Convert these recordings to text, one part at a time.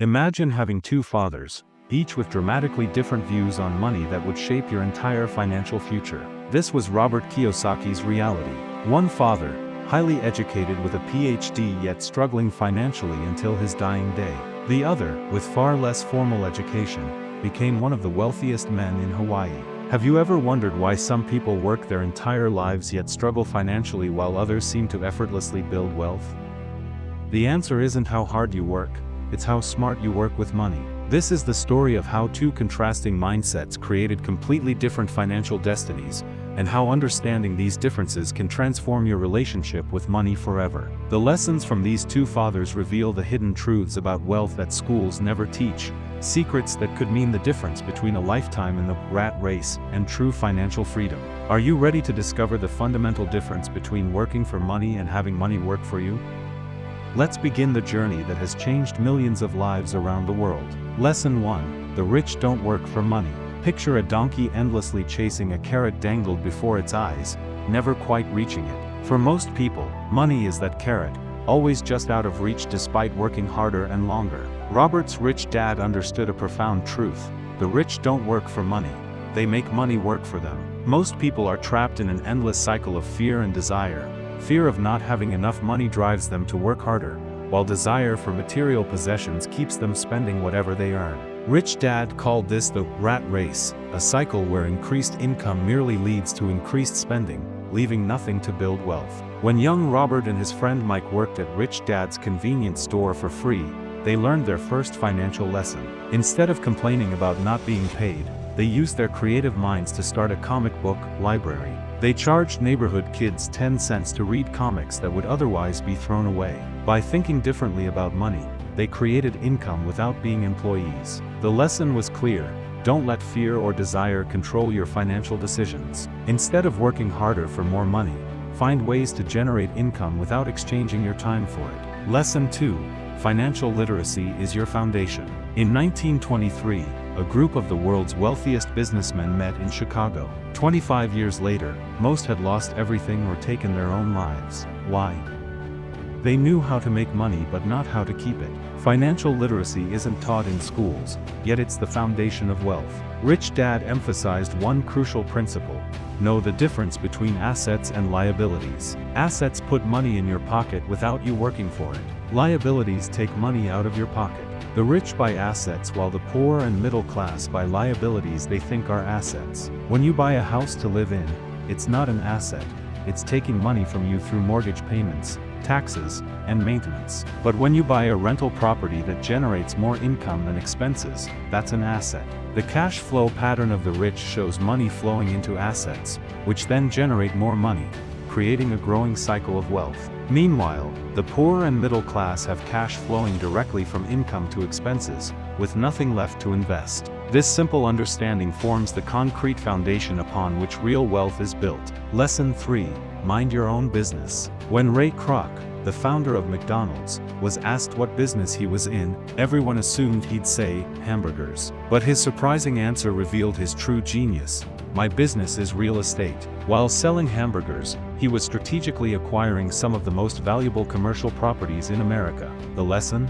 Imagine having two fathers, each with dramatically different views on money that would shape your entire financial future. This was Robert Kiyosaki's reality. One father, highly educated with a PhD yet struggling financially until his dying day. The other, with far less formal education, became one of the wealthiest men in Hawaii. Have you ever wondered why some people work their entire lives yet struggle financially while others seem to effortlessly build wealth? The answer isn't how hard you work, it's how smart you work with money. This is the story of how two contrasting mindsets created completely different financial destinies, and how understanding these differences can transform your relationship with money forever. The lessons from these two fathers reveal the hidden truths about wealth that schools never teach, secrets that could mean the difference between a lifetime in the rat race and true financial freedom. Are you ready to discover the fundamental difference between working for money and having money work for you? Let's begin the journey that has changed millions of lives around the world. Lesson 1. The rich don't work for money. Picture a donkey endlessly chasing a carrot dangled before its eyes, never quite reaching it. For most people, money is that carrot, always just out of reach despite working harder and longer. Robert's rich dad understood a profound truth. The rich don't work for money, they make money work for them. Most people are trapped in an endless cycle of fear and desire. Fear of not having enough money drives them to work harder, while desire for material possessions keeps them spending whatever they earn. Rich Dad called this the rat race, a cycle where increased income merely leads to increased spending, leaving nothing to build wealth. When young Robert and his friend Mike worked at Rich Dad's convenience store for free, they learned their first financial lesson. Instead of complaining about not being paid, they used their creative minds to start a comic book library. They charged neighborhood kids 10 cents to read comics that would otherwise be thrown away. By thinking differently about money, they created income without being employees. The lesson was clear: don't let fear or desire control your financial decisions. Instead of working harder for more money, find ways to generate income without exchanging your time for it. Lesson 2. Financial literacy is your foundation. In 1923, a group of the world's wealthiest businessmen met in Chicago. 25 years later, most had lost everything or taken their own lives. Why? They knew how to make money but not how to keep it. Financial literacy isn't taught in schools, yet it's the foundation of wealth. Rich Dad emphasized one crucial principle: know the difference between assets and liabilities. Assets put money in your pocket without you working for it. Liabilities take money out of your pocket. The rich buy assets while the poor and middle class buy liabilities they think are assets. When you buy a house to live in, it's not an asset, it's taking money from you through mortgage payments, taxes, and maintenance. But when you buy a rental property that generates more income than expenses, that's an asset. The cash flow pattern of the rich shows money flowing into assets, which then generate more money, creating a growing cycle of wealth. Meanwhile, the poor and middle class have cash flowing directly from income to expenses, with nothing left to invest. This simple understanding forms the concrete foundation upon which real wealth is built. Lesson 3. Mind your own business. When Ray Kroc, the founder of McDonald's, was asked what business he was in, everyone assumed he'd say, hamburgers. But his surprising answer revealed his true genius: my business is real estate. While selling hamburgers, he was strategically acquiring some of the most valuable commercial properties in America. The lesson?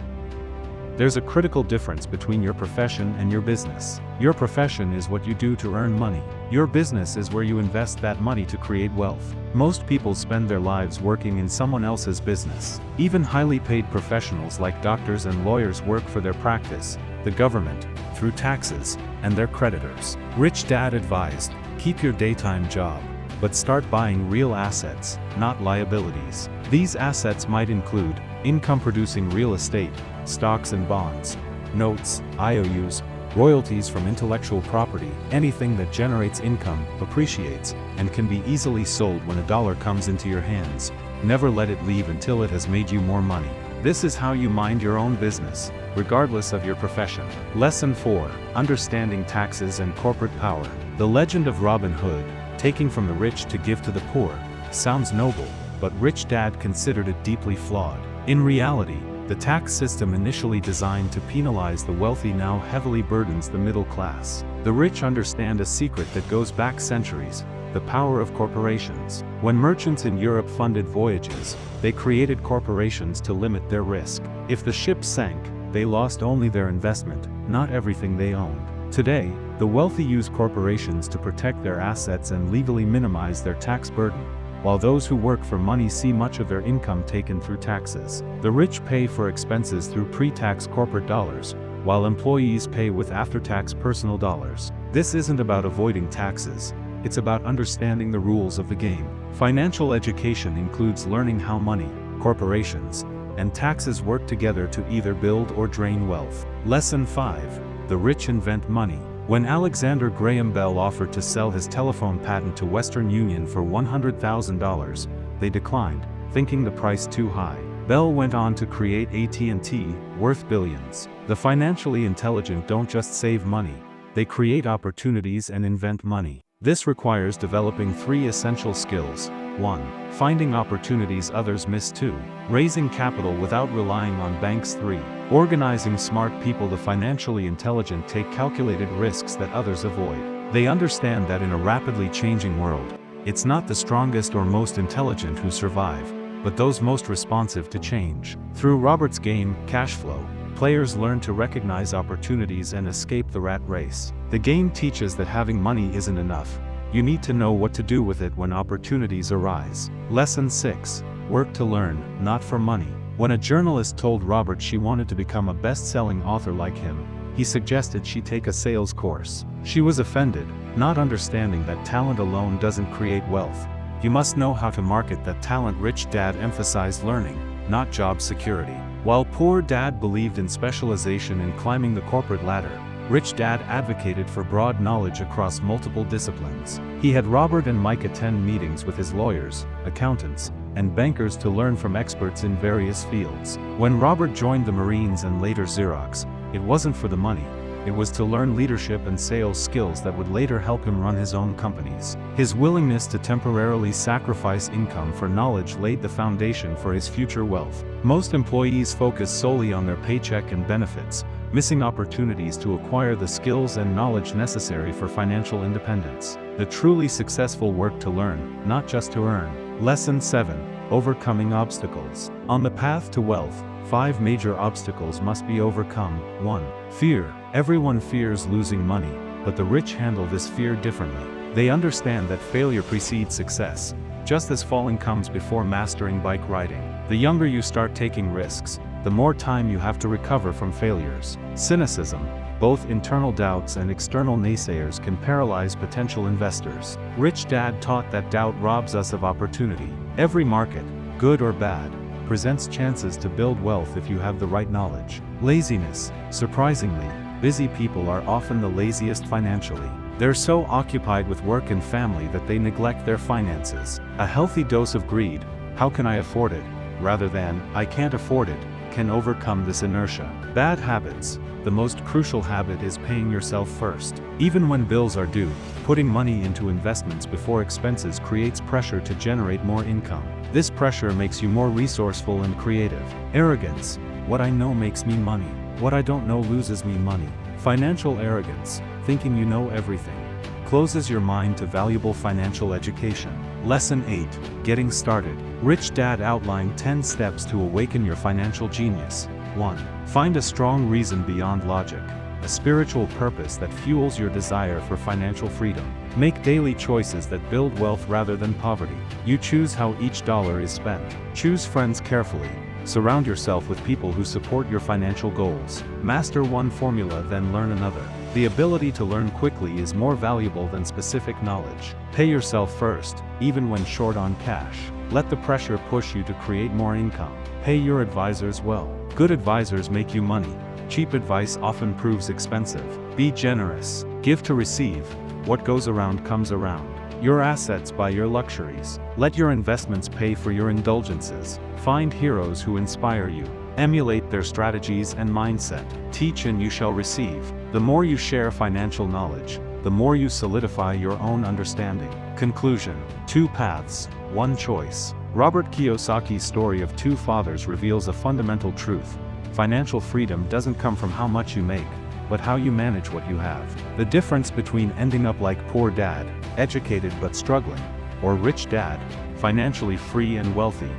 There's a critical difference between your profession and your business. Your profession is what you do to earn money. Your business is where you invest that money to create wealth. Most people spend their lives working in someone else's business. Even highly paid professionals like doctors and lawyers work for their practice, the government, through taxes, and their creditors. Rich Dad advised, keep your daytime job, but start buying real assets, not liabilities. These assets might include income-producing real estate, stocks and bonds, notes, IOUs, royalties from intellectual property. Anything that generates income, appreciates, and can be easily sold when a dollar comes into your hands. Never let it leave until it has made you more money. This is how you mind your own business, regardless of your profession. Lesson 4. Understanding taxes and corporate power. The legend of Robin Hood, taking from the rich to give to the poor, sounds noble, but Rich Dad considered it deeply flawed. In reality, the tax system initially designed to penalize the wealthy now heavily burdens the middle class. The rich understand a secret that goes back centuries: the power of corporations. When merchants in Europe funded voyages, they created corporations to limit their risk. If the ship sank, they lost only their investment, not everything they owned. Today, the wealthy use corporations to protect their assets and legally minimize their tax burden, while those who work for money see much of their income taken through taxes. The rich pay for expenses through pre-tax corporate dollars, while employees pay with after-tax personal dollars. This isn't about avoiding taxes, it's about understanding the rules of the game. Financial education includes learning how money, corporations, and taxes work together to either build or drain wealth. Lesson 5. The rich invent money. When Alexander Graham Bell offered to sell his telephone patent to Western Union for $100,000, they declined, thinking the price too high. Bell went on to create AT&T, worth billions. The financially intelligent don't just save money, they create opportunities and invent money. This requires developing 3 essential skills. 1. Finding opportunities others miss. 2. Raising capital without relying on banks. 3. Organizing smart people. The financially intelligent take calculated risks that others avoid. They understand that in a rapidly changing world, it's not the strongest or most intelligent who survive, but those most responsive to change. Through Robert's game, Cash Flow, players learn to recognize opportunities and escape the rat race. The game teaches that having money isn't enough. You need to know what to do with it when opportunities arise. Lesson 6. Work to learn, not for money. When a journalist told Robert she wanted to become a best-selling author like him, he suggested she take a sales course. She was offended, not understanding that talent alone doesn't create wealth. You must know how to market that talent. Rich Dad emphasized learning, not job security. While Poor Dad believed in specialization and climbing the corporate ladder, Rich Dad advocated for broad knowledge across multiple disciplines. He had Robert and Mike attend meetings with his lawyers, accountants, and bankers to learn from experts in various fields. When Robert joined the Marines and later Xerox, it wasn't for the money. It was to learn leadership and sales skills that would later help him run his own companies. His willingness to temporarily sacrifice income for knowledge laid the foundation for his future wealth. Most employees focus solely on their paycheck and benefits, missing opportunities to acquire the skills and knowledge necessary for financial independence. The truly successful work to learn, not just to earn. Lesson 7. Overcoming obstacles. On the path to wealth, 5 major obstacles must be overcome. 1. Fear. Everyone fears losing money, but the rich handle this fear differently. They understand that failure precedes success, just as falling comes before mastering bike riding. The younger you start taking risks, the more time you have to recover from failures. Cynicism. Both internal doubts and external naysayers can paralyze potential investors. Rich Dad taught that doubt robs us of opportunity. Every market, good or bad, presents chances to build wealth if you have the right knowledge. Laziness. Surprisingly, busy people are often the laziest financially. They're so occupied with work and family that they neglect their finances. A healthy dose of greed, how can I afford it, rather than, I can't afford it, can overcome this inertia. Bad habits. The most crucial habit is paying yourself first. Even when bills are due, putting money into investments before expenses creates pressure to generate more income. This pressure makes you more resourceful and creative. Arrogance. What I know makes me money. What I don't know loses me money. Financial arrogance, thinking you know everything, closes your mind to valuable financial education. Lesson 8. Getting started. Rich Dad outlined 10 steps to awaken your financial genius. 1. Find a strong reason beyond logic, a spiritual purpose that fuels your desire for financial freedom. Make daily choices that build wealth rather than poverty. You choose how each dollar is spent. Choose friends carefully. Surround yourself with people who support your financial goals. Master one formula, then learn another. The ability to learn quickly is more valuable than specific knowledge. Pay yourself first, even when short on cash. Let the pressure push you to create more income. Pay your advisors well. Good advisors make you money. Cheap advice often proves expensive. Be generous. Give to receive. What goes around comes around. Your assets buy your luxuries. Let your investments pay for your indulgences. Find heroes who inspire you. Emulate their strategies and mindset. Teach and you shall receive. The more you share financial knowledge, the more you solidify your own understanding. Conclusion. 2 paths, 1 choice. Robert Kiyosaki's story of 2 fathers reveals a fundamental truth. Financial freedom doesn't come from how much you make, but how you manage what you have. The difference between ending up like Poor Dad, educated but struggling, or Rich Dad, financially free and wealthy,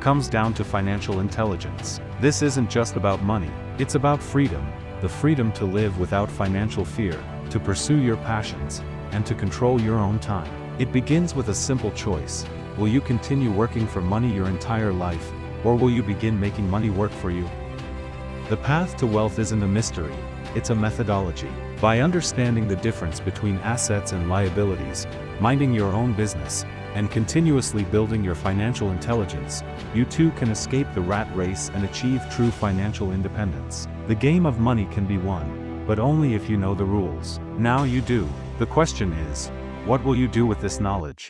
comes down to financial intelligence. This isn't just about money, it's about freedom, the freedom to live without financial fear, to pursue your passions, and to control your own time. It begins with a simple choice. Will you continue working for money your entire life, or will you begin making money work for you? The path to wealth isn't a mystery, it's a methodology. By understanding the difference between assets and liabilities, minding your own business, and continuously building your financial intelligence, you too can escape the rat race and achieve true financial independence. The game of money can be won, but only if you know the rules. Now you do. The question is, what will you do with this knowledge?